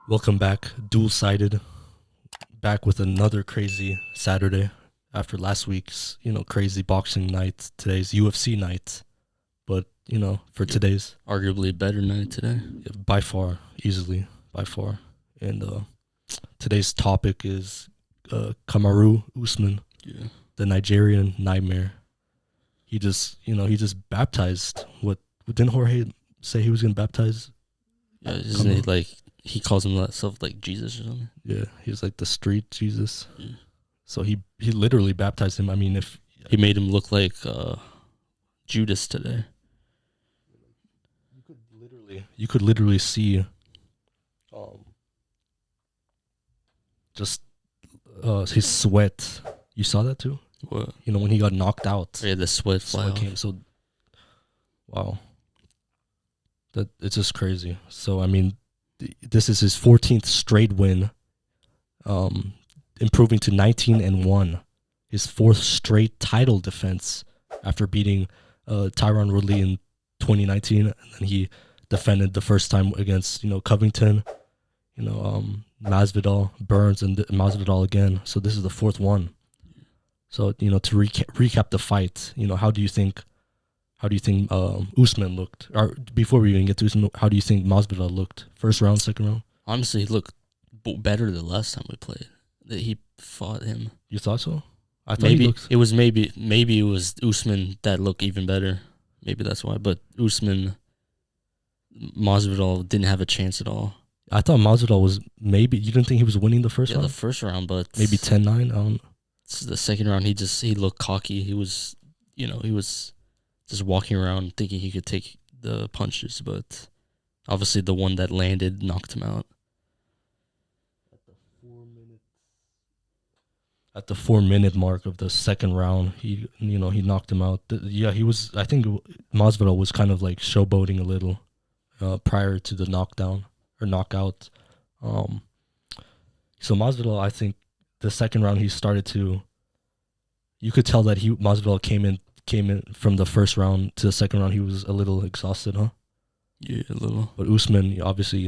Welcome back, DualSighted, back with another crazy Saturday after last week's, crazy boxing night. Today's UFC night, but for today's, Arguably a better night today. by far, easily, by far. And today's topic is Kamaru Usman, Yeah. the Nigerian nightmare. He just baptized. What didn't Jorge say he was gonna baptize? Yeah, isn't he like he calls himself like Jesus or something? Yeah, he was like the street Jesus. Yeah. So he literally baptized him. I mean, if He made him look like Judas today. you could literally see, just his sweat. You saw that too. What? When he got knocked out, Yeah, the sweat fly off. came. So, wow, that it's just crazy. So I mean, this is his 14th straight win, improving to 19-1. His fourth straight title defense after beating Tyron Woodley in 2019, and then he defended the first time against Covington, Masvidal, Burns, and Masvidal again. So this is the fourth one. So to recap the fight, how do you think Usman looked? Or before we even get to Usman, how do you think Masvidal looked? First round, second round? Honestly, he looked better the last time we played. That he fought him. You thought so? I thought Maybe he looked. it was Usman that looked even better. Maybe that's why. But Masvidal didn't have a chance at all. I thought Masvidal was maybe. You didn't think he was winning the first round? The first round, but Maybe 10-9. I don't. The second round, he looked cocky. He was just walking around thinking he could take the punches, but obviously the one that landed knocked him out. At the 4-minute mark of the second round, he knocked him out. He was. I think Masvidal was kind of like showboating a little prior to the knockdown or knockout. So Masvidal, I think the second round he started to. You could tell that Masvidal came in from the first round to the second round. He was a little exhausted, huh? Yeah, a little. But Usman, obviously,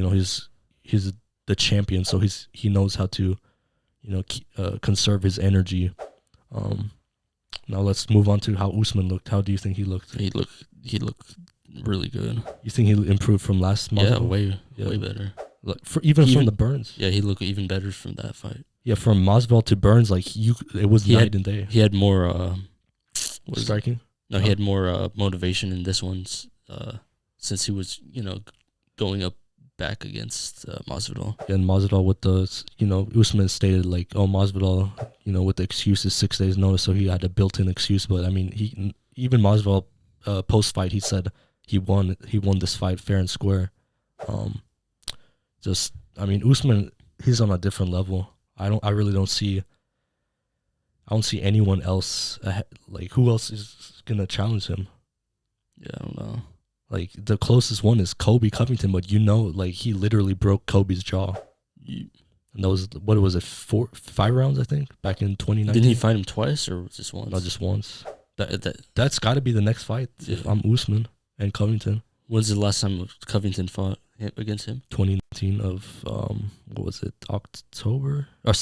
he's the champion, so he knows how to, conserve his energy. Now let's move on to how Usman looked. How do you think he looked? He looked really good. You think he improved from last Masvidal? Yeah, way better. Like from the Burns. Yeah, he looked even better from that fight. Yeah, from Masvidal to Burns, like it was night and day. He had more striking. No, he had more motivation in this one's since he was going up back against Masvidal. Yeah, and Masvidal with the Usman stated like, oh, Masvidal, with the excuses 6 days notice, so he had a built-in excuse. But I mean, even Masvidal post fight he said he won this fight fair and square. Usman, he's on a different level. I really don't see anyone else like who else is gonna challenge him. Yeah, I don't know. Like the closest one is Kobe Covington, but like he literally broke Kobe's jaw. And that was, what was it, 5 rounds I think back in 2019. Didn't he fight him twice or just once? Not just once. That's got to be the next fight if I'm Usman and Covington. When's the last time Covington fought against him? 2019 of what was it, October or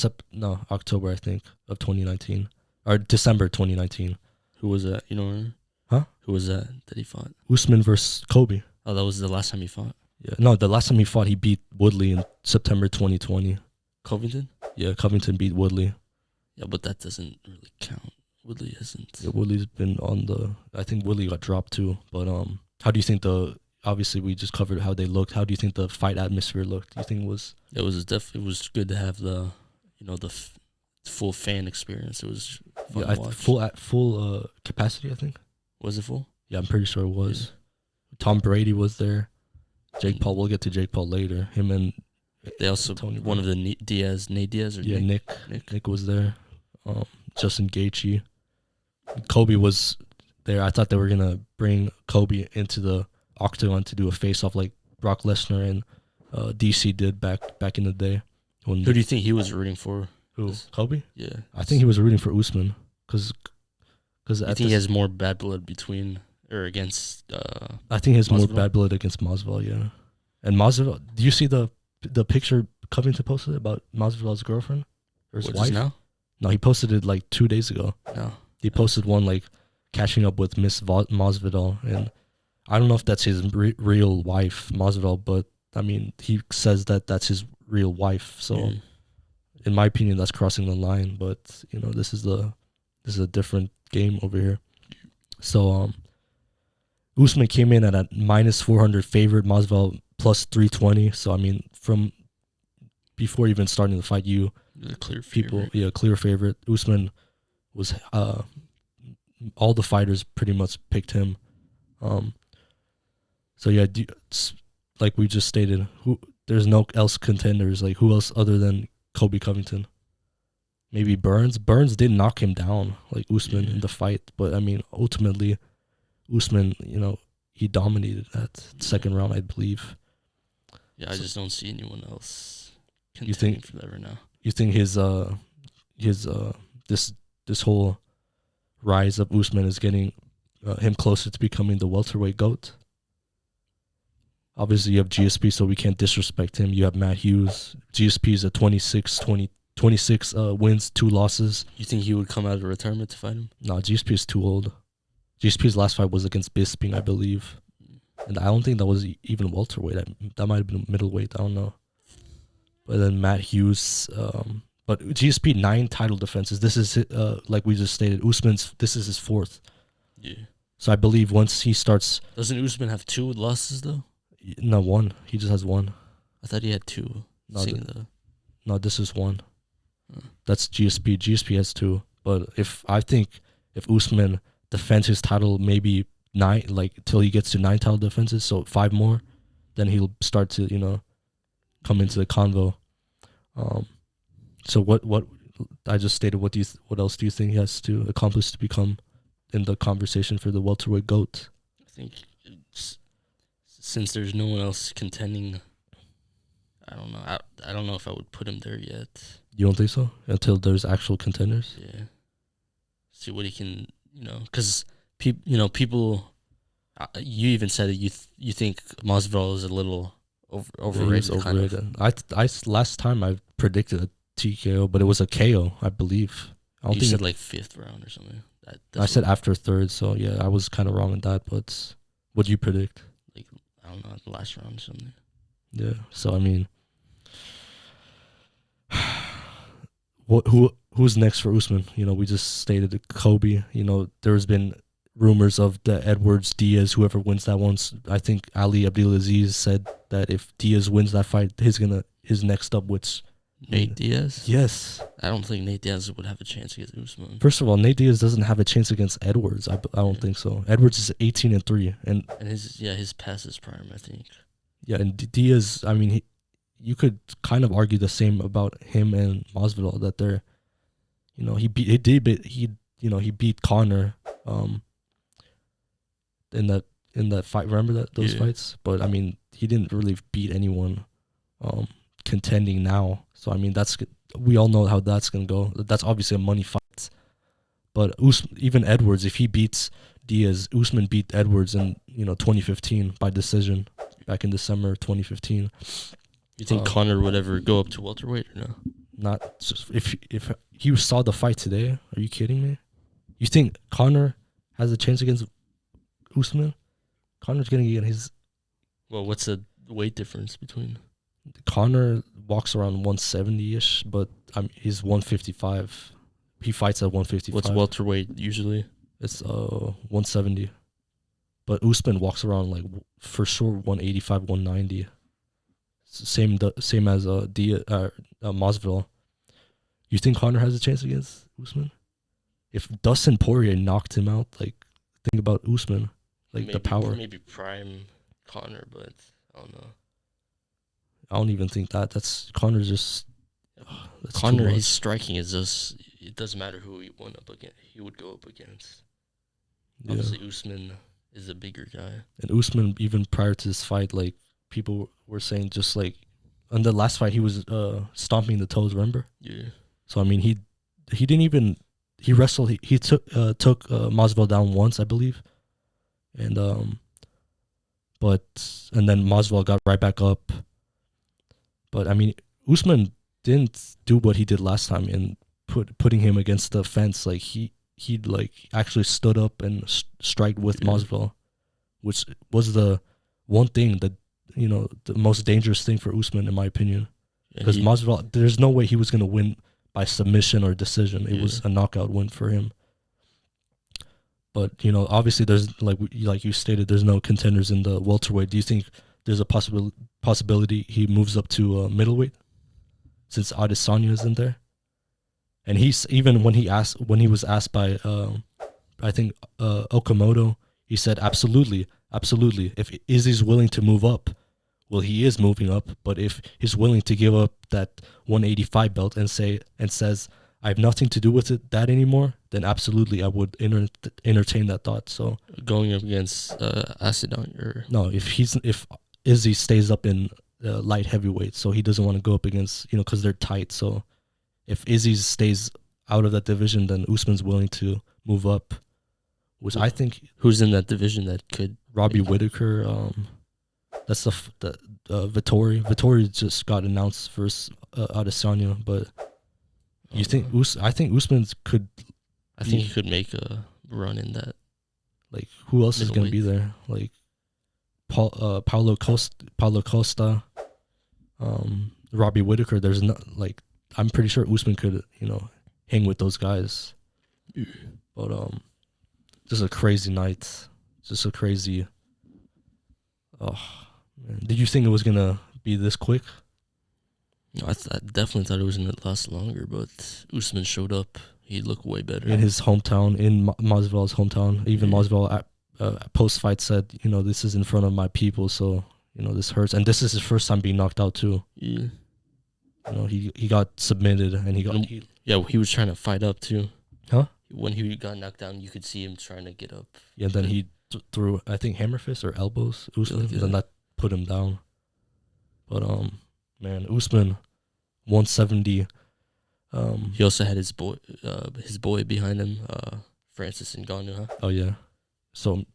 October I think of 2019 or December 2019. Who was that? You know? Huh? Who was that he fought? Usman versus Kobe. Oh, that was the last time he fought? Yeah. No, the last time he fought, he beat Woodley in September 2020. Covington? Yeah, Covington beat Woodley. Yeah, but that doesn't really count. Woodley hasn't. Yeah, Woodley's been I think Woodley got dropped too. But how do you think obviously we just covered how they looked. How do you think the fight atmosphere looked? Do you think it was good to have the full fan experience. It was fun to watch. Full capacity, I think. Was it full? Yeah, I'm pretty sure it was. Yeah. Tom Brady was there. Jake Paul. We'll get to Jake Paul later. Him and they also Tony one Brown. Of the Nate Diaz or yeah, Nick was there. Justin Gaethje. Kobe was there. I thought they were gonna bring Kobe into the octagon to do a face-off like Brock Lesnar and DC did back in the day. Who do you think he was rooting for? Who? Kobe? Yeah. I think he was rooting for Usman because I think he has more bad blood against. I think he has Masvidal? more bad blood against Masvidal. Yeah, and Masvidal. Do you see the picture Covington posted about Masvidal's girlfriend or his What, wife? just now? No, he posted it like 2 days ago. No. He posted one like catching up with Miss Masvidal, and I don't know if that's his real wife, Masvidal, but I mean, he says that that's his real wife. So, in my opinion, that's crossing the line. But you know, this is a different game over here. So, Usman came in at a minus 400 favorite, Masvidal plus 320. So, I mean, from before even starting the fight, clear clear favorite. Usman was all the fighters pretty much picked him. So yeah, like we just stated, there's no else contenders. Like who else other than Colby Covington? Maybe Burns. Burns did knock him down, like Usman in the fight, but I mean, ultimately, Usman, you know, he dominated that second round, I believe. Yeah, I just don't see anyone else contending for that right now. You think his this whole rise of Usman is getting him closer to becoming the welterweight GOAT? Obviously, you have GSP, so we can't disrespect him. You have Matt Hughes. GSP is a 26 wins, 2 losses. You think he would come out of retirement to fight him? No, GSP is too old. GSP's last fight was against Bisping, I believe. And I don't think that was even welterweight. That might have been middleweight. I don't know. But then Matt Hughes. But GSP 9 title defenses. This is like we just stated. This is his 4th. Yeah. So I believe once he starts. Doesn't Usman have 2 losses though? No, 1. He just has 1. I thought he had 2. No, this is 1. That's GSP. GSP has 2. But I think if Usman defends his title maybe 9, like till he gets to 9 title defenses, so 5 more, then he'll start to, you know, come into the convo. So what I just stated, what else do you think he has to accomplish to become in the conversation for the welterweight GOAT? I think since there's no one else contending, I don't know. I don't know if I would put him there yet. You don't think so? Until there's actual contenders? Yeah. See what he can, because people. You even said that you think Masvidal is a little overrated. Yeah, overrated. I last time I predicted a TKO, but it was a KO, I believe. You said like 5th round or something. I said after 3rd, so yeah, I was kind of wrong in that. But what do you predict? Like, I don't know, the last round or something. Yeah. So I mean, who's next for Usman? You know, we just stated Kobe. You know, there's been rumors of the Edwards Diaz, whoever wins that one. I think Ali Abdelaziz said that if Diaz wins that fight, his next up with Nate Diaz. Yes, I don't think Nate Diaz would have a chance against Usman. First of all, Nate Diaz doesn't have a chance against Edwards. I don't think so. Edwards is 18-3, and his past his prime, I think. Yeah, and Diaz, I mean, you could kind of argue the same about him and Masvidal, that they're, he beat Conor, in that fight. Remember those fights? But I mean, he didn't really beat anyone, contending now. So I mean, we all know how that's gonna go. That's obviously a money fight. But even Edwards, if he beats Diaz, Usman beat Edwards in 2015 by decision back in December 2015. You think Conor would ever go up to welterweight or no? Not if he saw the fight today. Are you kidding me? You think Conor has a chance against Usman? Conor's gonna get his. Well, what's the weight difference between? Conor walks around 170-ish, but he's 155. He fights at 155. What's welterweight usually? It's 170. But Usman walks around like for sure 185, 190. Same as Masvidal. You think Conor has a chance against Usman? If Dustin Poirier knocked him out, like, think about Usman, like maybe, the power. Maybe prime Conor, but I don't know. I don't even think that. That's Conor's just. Conor, his striking is just. It doesn't matter who he went up against. He would go up against. Yeah. Obviously, Usman is a bigger guy. And Usman, even prior to this fight, like, people were saying just like, on the last fight, he was stomping the toes, remember? Yeah. So, I mean, he didn't even. He wrestled. He took Masvidal down once, I believe. And then Masvidal got right back up. But I mean, Usman didn't do what he did last time in putting him against the fence. Like he like actually stood up and striked with Masvidal, which was the one thing that, you know, the most dangerous thing for Usman, in my opinion. Because Masvidal, there's no way he was gonna win by submission or decision. It was a knockout win for him. But, you know, obviously there's, like you stated, there's no contenders in the welterweight. Do you think there's a possibility he moves up to middleweight since Adesanya isn't there? And he's, even when he was asked by I think Okamoto, he said absolutely. If Izzy's willing to move up, well, he is moving up. But if he's willing to give up that 185 belt and says I have nothing to do with that anymore, then absolutely I would entertain that thought. So going up against Acidon, or no, if Izzy stays up in light heavyweight, so he doesn't want to go up against, you know, because they're tight. So if Izzy stays out of that division, then Usman's willing to move up, which I think. Who's in that division that could? Robbie Whitaker. That's the Vittori. Vittori just got announced versus Adesanya, but you think I think Usman could. I think he could make a run in that. Like, who else is going to be there? Like Paulo Costa, Robbie Whitaker. There's not, like, I'm pretty sure Usman could, you know, hang with those guys. But just a crazy night. Just a crazy. Oh man, did you think it was gonna be this quick? I definitely thought it was gonna last longer, but Usman showed up. He looked way better in his hometown, in Masvidal's hometown. Even Masvidal post fight said, you know, this is in front of my people, so, you know, this hurts, and this is his first time being knocked out too. Yeah. You know, he got submitted, and he was trying to fight up too. Huh? When he got knocked down, you could see him trying to get up. Yeah, then he threw, I think, hammer fist or elbows Usman, and then that put him down. But man, Usman 170. He also had his boy behind him, Francis Ngannou, huh? Oh yeah. So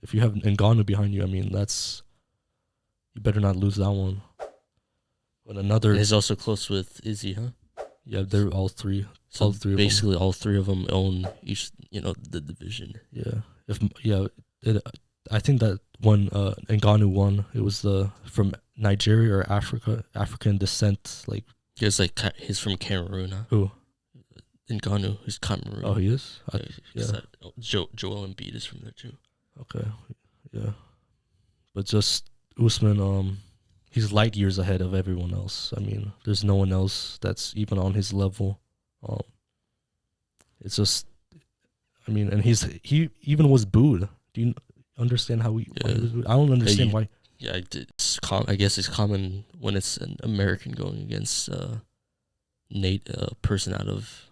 if you have Ngannou behind you, I mean, you better not lose that one. But and he's also close with Izzy, huh? Yeah, they're all three. So all three basically, all three of them own each, you know, the division. Yeah. I think that when Ngannou won, it was from Nigeria or African descent. Like, he's from Cameroon, huh? Who? Ngannou, who's Cameroon. Oh, he is. Joel Embiid is from there too. Okay, yeah. But just Usman, he's light years ahead of everyone else. I mean, there's no one else that's even on his level. It's just, I mean, and he even was booed. Do you understand how why he was booed? I don't understand why. Yeah, I guess it's common when it's an American going against person out of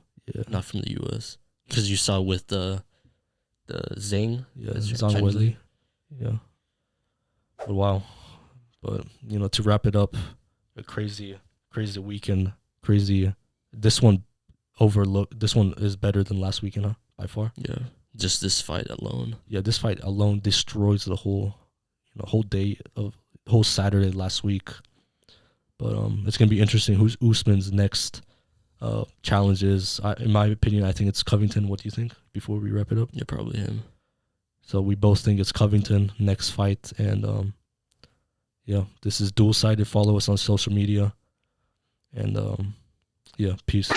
not from the U.S. Because you saw with the Zhang. Yeah, Zhang Weili. Yeah. But wow. But, you know, to wrap it up, a crazy weekend. This one is better than last weekend, huh? By far. Yeah. Just this fight alone. Yeah, this fight alone destroys the whole Saturday last week. But it's gonna be interesting who's Usman's next challenge is. In my opinion, I think it's Covington. What do you think before we wrap it up? Yeah, probably him. So we both think it's Covington next fight, and yeah, this is DualSighted. Follow us on social media, and yeah, peace.